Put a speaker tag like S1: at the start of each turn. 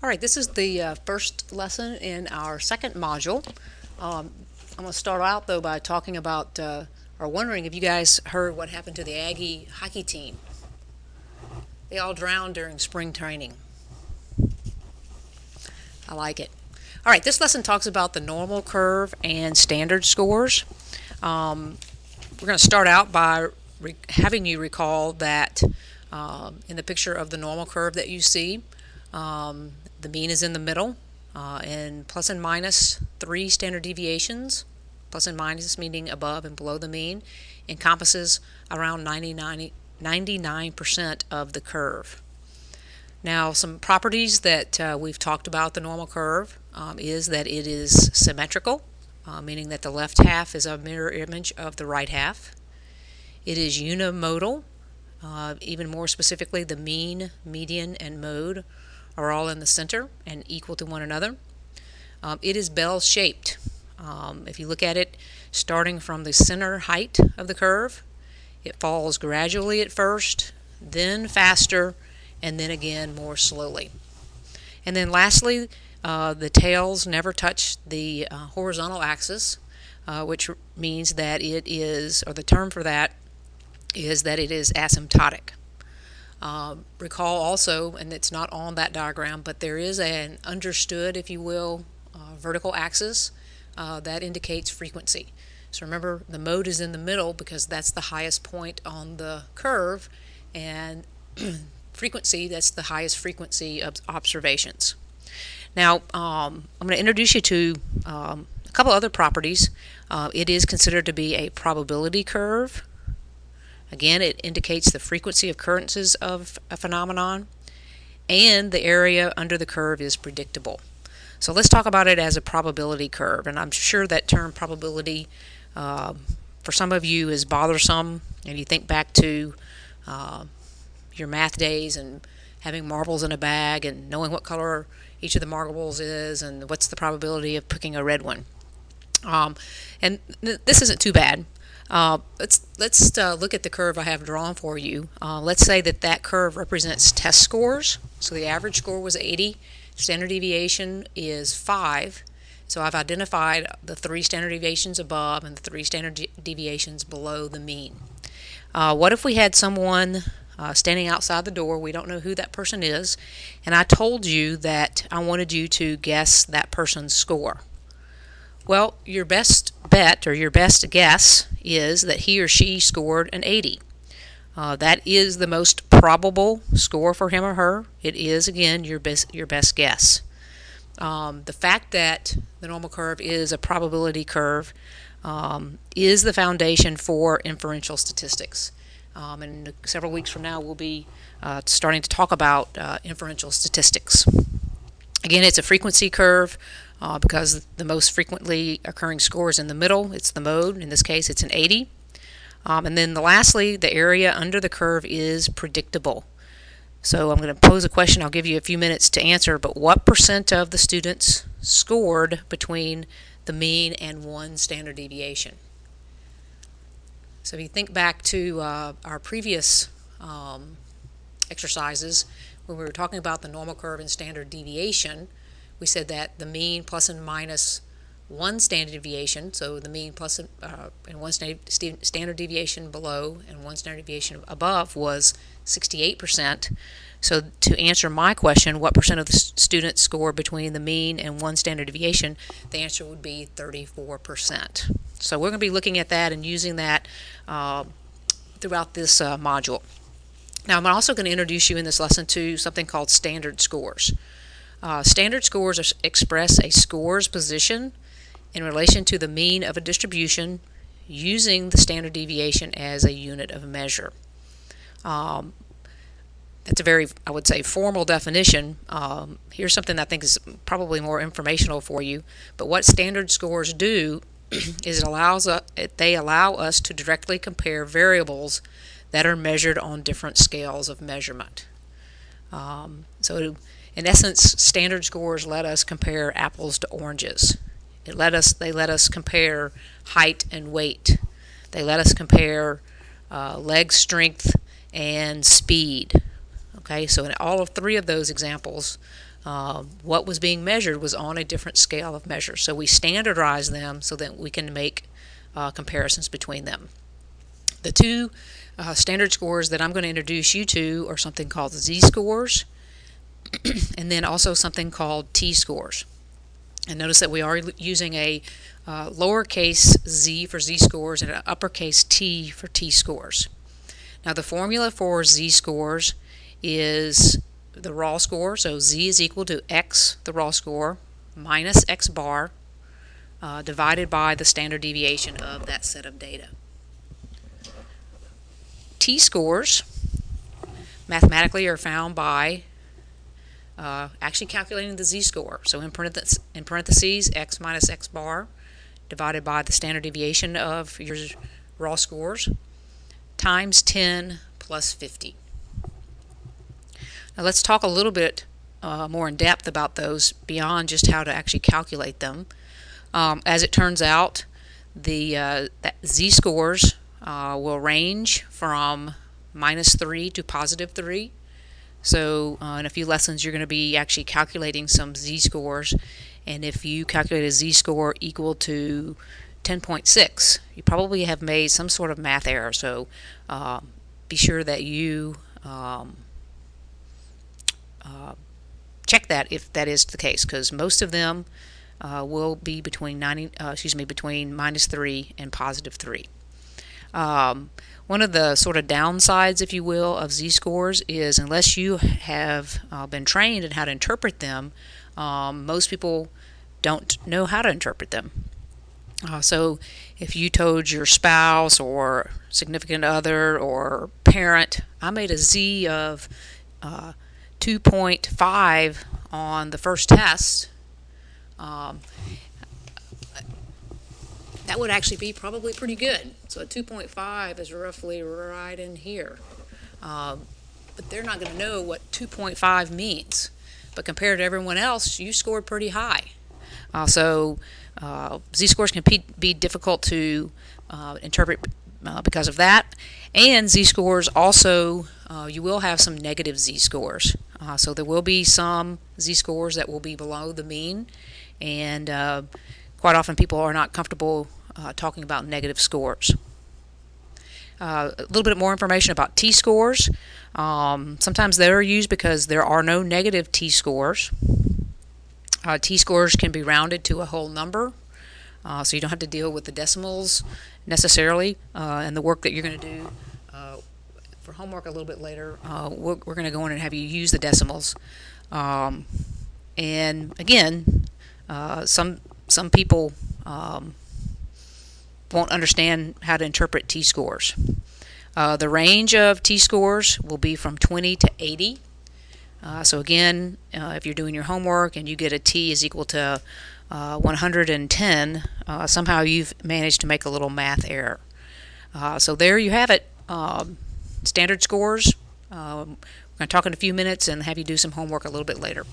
S1: All right, this is the first lesson in our second module. I'm going to start out, though, by talking about, or wondering if you guys heard what happened to the Aggie hockey team. They all drowned during spring training. I like it. All right, this lesson talks about the normal curve and standard scores. We're going to start out by having you recall that in the picture of the normal curve that you see, the mean is in the middle, and plus and minus 3 standard deviations, plus and minus meaning above and below the mean, encompasses around 99% of the curve. Now, some properties that we've talked about the normal curve is that it is symmetrical, meaning that the left half is a mirror image of the right half. It is unimodal, even more specifically the mean, median, and mode are all in the center and equal to one another. It is bell-shaped. If you look at it starting from the center height of the curve, it falls gradually at first, then faster, and then again more slowly. And then lastly, the tails never touch the horizontal axis, which means that it is, or the term for that is that it is asymptotic. Recall also, and it's not on that diagram, but there is an understood, if you will, vertical axis that indicates frequency. So remember, the mode is in the middle because that's the highest point on the curve, and frequency, that's the highest frequency of observations. Now, I'm going to introduce you to a couple other properties. It is considered to be a probability curve. Again, it indicates the frequency of occurrences of a phenomenon, and the area under the curve is predictable. So let's talk about it as a probability curve, and I'm sure that term probability for some of you is bothersome, and you think back to your math days and having marbles in a bag and knowing what color each of the marbles is and what's the probability of picking a red one. And this isn't too bad. Let's look at the curve I have drawn for you. Let's say that curve represents test scores. So the average score was 80. Standard deviation is 5. So I've identified the 3 standard deviations above and the 3 standard deviations below the mean. What if we had someone standing outside the door, we don't know who that person is, and I told you that I wanted you to guess that person's score? Well, your best bet or your best guess is that he or she scored an 80. That is the most probable score for him or her. It is, again, your best guess. The fact that the normal curve is a probability curve is the foundation for inferential statistics. And several weeks from now, we'll be starting to talk about inferential statistics. Again, it's a frequency curve because the most frequently occurring score is in the middle. It's the mode. In this case, it's an 80. And then lastly, the area under the curve is predictable. So I'm going to pose a question. I'll give you a few minutes to answer, but what percent of the students scored between the mean and 1 standard deviation? So if you think back to our previous exercises, when we were talking about the normal curve and standard deviation, we said that the mean plus and minus 1 standard deviation, so the mean plus and 1 standard deviation below and 1 standard deviation above was 68%. So to answer my question, what percent of the students score between the mean and 1 standard deviation, the answer would be 34%. So we're going to be looking at that and using that throughout this module. Now, I'm also going to introduce you in this lesson to something called standard scores. Standard scores express a score's position in relation to the mean of a distribution using the standard deviation as a unit of measure. That's a very, I would say, formal definition. Here's something I think is probably more informational for you. But what standard scores do is they allow us to directly compare variables that are measured on different scales of measurement. So in essence, standard scores let us compare apples to oranges. They let us compare height and weight. They let us compare leg strength and speed. Okay, so in all of three of those examples, what was being measured was on a different scale of measure. So we standardize them so that we can make comparisons between them. The two standard scores that I'm going to introduce you to are something called z-scores and then also something called t-scores. And notice that we are using a lowercase z for z-scores and an uppercase t for t-scores. Now the formula for z-scores is the raw score, so z is equal to x, the raw score, minus x bar, divided by the standard deviation of that set of data. T-scores mathematically are found by actually calculating the z-score. So in parentheses, x minus x bar divided by the standard deviation of your raw scores times 10 plus 50. Now let's talk a little bit more in depth about those beyond just how to actually calculate them. As it turns out, the z-scores will range from -3 to +3. So in a few lessons you're going to be actually calculating some z-scores, and if you calculate a z-score equal to 10.6, you probably have made some sort of math error. So be sure that you check that if that is the case, because most of them will be between between -3 and +3. One of the sort of downsides, if you will, of z-scores is unless you have been trained in how to interpret them, most people don't know how to interpret them. So if you told your spouse or significant other or parent, I made a z of 2.5 on the first test, that would actually be probably pretty good. So a 2.5 is roughly right in here. But they're not going to know what 2.5 means. But compared to everyone else, you scored pretty high. So z-scores can be difficult to interpret because of that. And z-scores also, you will have some negative z-scores. So there will be some z-scores that will be below the mean. And quite often people are not comfortable talking about negative scores. A little bit more information about t-scores. Sometimes they're used because there are no negative t-scores. T-scores can be rounded to a whole number, so you don't have to deal with the decimals necessarily. And the work that you're going to do for homework a little bit later, we're going to go in and have you use the decimals. And again, some people won't understand how to interpret t-scores. The range of t-scores will be from 20 to 80. So again, if you're doing your homework and you get a t is equal to 110, somehow you've managed to make a little math error. So there you have it, standard scores. We're going to talk in a few minutes and have you do some homework a little bit later.